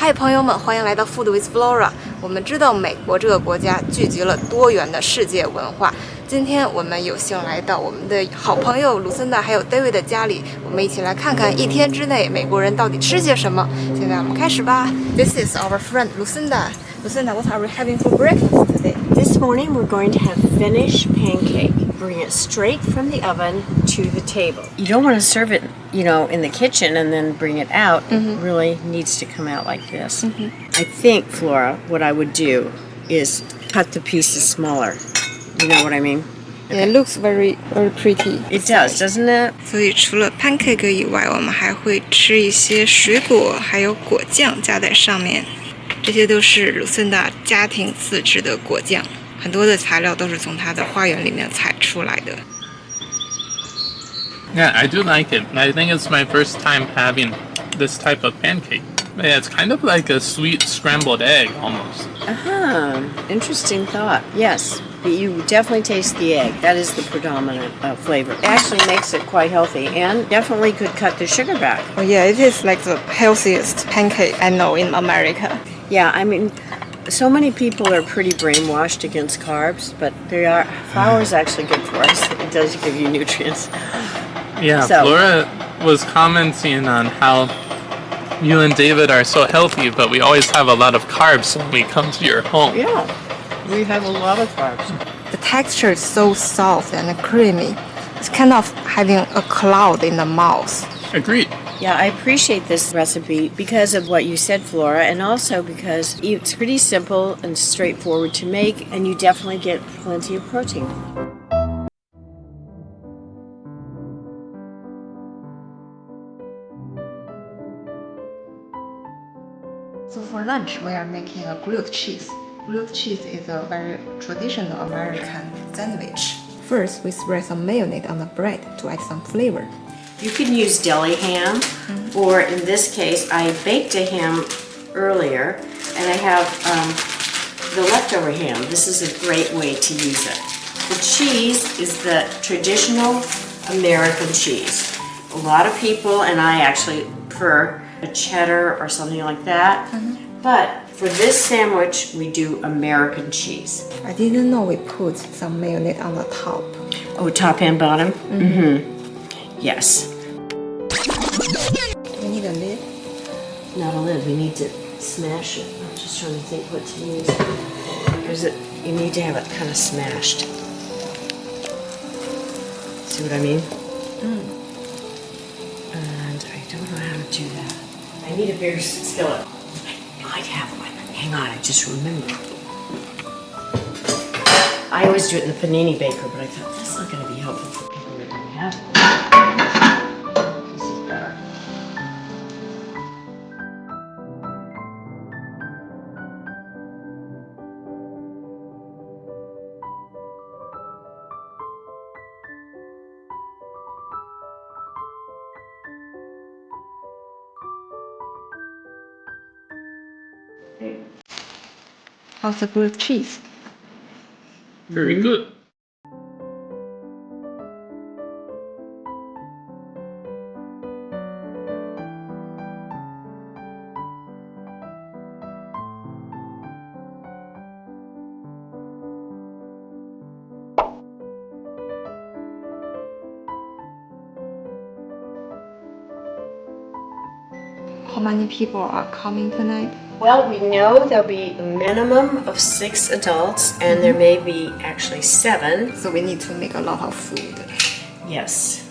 嗨，朋友们，欢迎来到 Food with Flora。我们知道美国这个国家聚集了多元的世界文化。今天我们有幸来到我们的好朋友Lucinda还有 David 的家里，我们一起来看看一天之内美国人到底吃些什么。现在我们开始吧。This is our friend Lucinda. Lucinda, what are we having for breakfast today? This morning we're going to have Finnish pancake. Bring it straight from the oven to the table. You don't want to serve it, in the kitchen and then bring it out. It really needs to come out like this. I think, Flora, what I would do is cut the pieces smaller. You know what I mean? Yeah, it looks very, very pretty. It does, doesn't it? 所以除了 pancake 以外，我们还会吃一些水果，还有果酱加在上面。这些都是 Lucinda 家庭自制的果酱，很多的材料都是从她的花园里面采出来的。Yeah, I do like it. I think it's my first time having this type of pancake. Yeah, it's kind of like a sweet scrambled egg almost. Interesting thought. Yes, but you definitely taste the egg. That is the predominant flavor. It actually makes it quite healthy and definitely could cut the sugar back. Oh yeah, it is like the healthiest pancake I know in America. Yeah, I mean, so many people are pretty brainwashed against carbs, but flour is actually good for us. It does give you nutrients. Yeah, Flora was commenting on how you and David are so healthy, but we always have a lot of carbs when we come to your home. Yeah, we have a lot of carbs. The texture is so soft and creamy. It's kind of having a cloud in the mouth. Agreed. Yeah, I appreciate this recipe because of what you said, Flora, and also because it's pretty simple and straightforward to make, and you definitely get plenty of protein. So for lunch, we are making a grilled cheese. Grilled cheese is a very traditional American sandwich. First, we spread some mayonnaise on the bread to add some flavor. You can use deli ham, or in this case, I baked a ham earlier, and I have the leftover ham. This is a great way to use it. The cheese is the traditional American cheese. A lot of people, and I actually prefer a cheddar or something like that, but for this sandwich, we do American cheese. I didn't know we put some mayonnaise on the top. Oh, top and bottom? Yes. Do we need a lid? Not a lid, we need to smash it. I'm just trying to think what to use. You need to have it kind of smashed. See what I mean? And I don't know how to do that. I need a bigger skillet. I might have one. Hang on, I just remembered. I always do it in the panini baker, but I thought that's not going to be helpful for people that don't have one. This is better. How's the grilled cheese? Very good. How many people are coming tonight? Well, we know there'll be a minimum of 6 adults, and there may be actually 7. So we need to make a lot of food. Yes.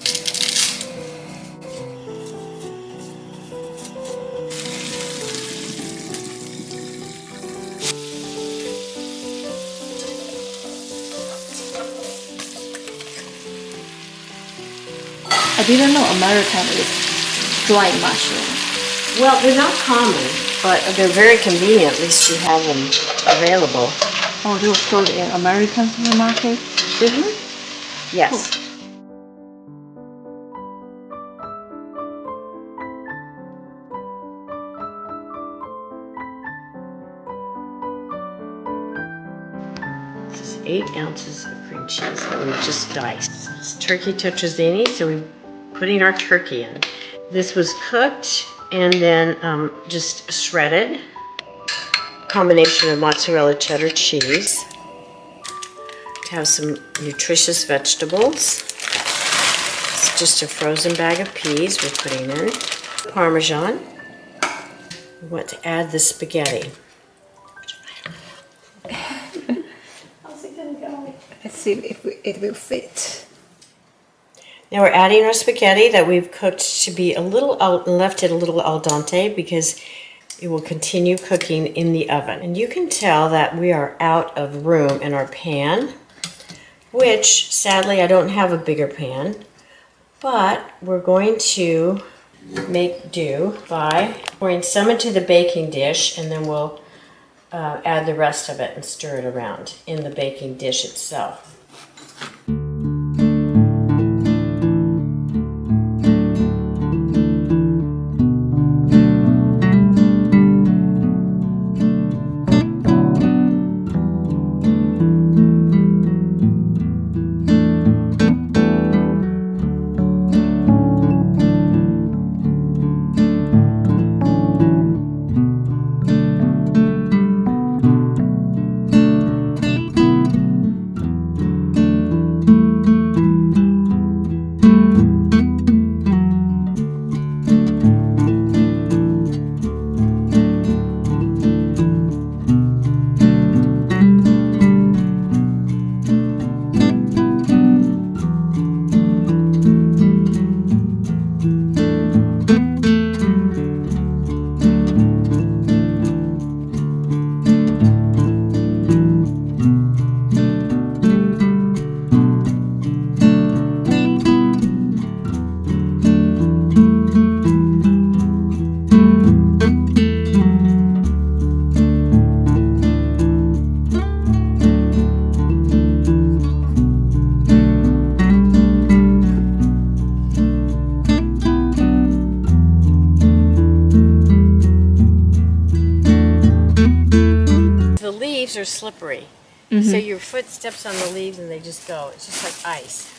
I didn't know American is drying mushroom. Well, they're not common, but they're very convenient. At least you have them available. Oh, they were sold in American supermarket? Yes. This is 8 ounces of cream cheese that we just diced. It's turkey Tetrazzini, so we're putting our turkey in. This was cooked and then just shredded combination of mozzarella cheddar cheese. To have some nutritious vegetables. It's just a frozen bag of peas we're putting in. Parmesan. We want to add the spaghetti. How's it gonna go? Let's see if it will fit. Now we're adding our spaghetti that we've cooked to be a little left it a little al dente because it will continue cooking in the oven. And you can tell that we are out of room in our pan, which sadly I don't have a bigger pan, but we're going to make do by pouring some into the baking dish, and then we'll add the rest of it and stir it around in the baking dish itself. Are slippery. So your foot steps on the leaves and they just go. It's just like ice.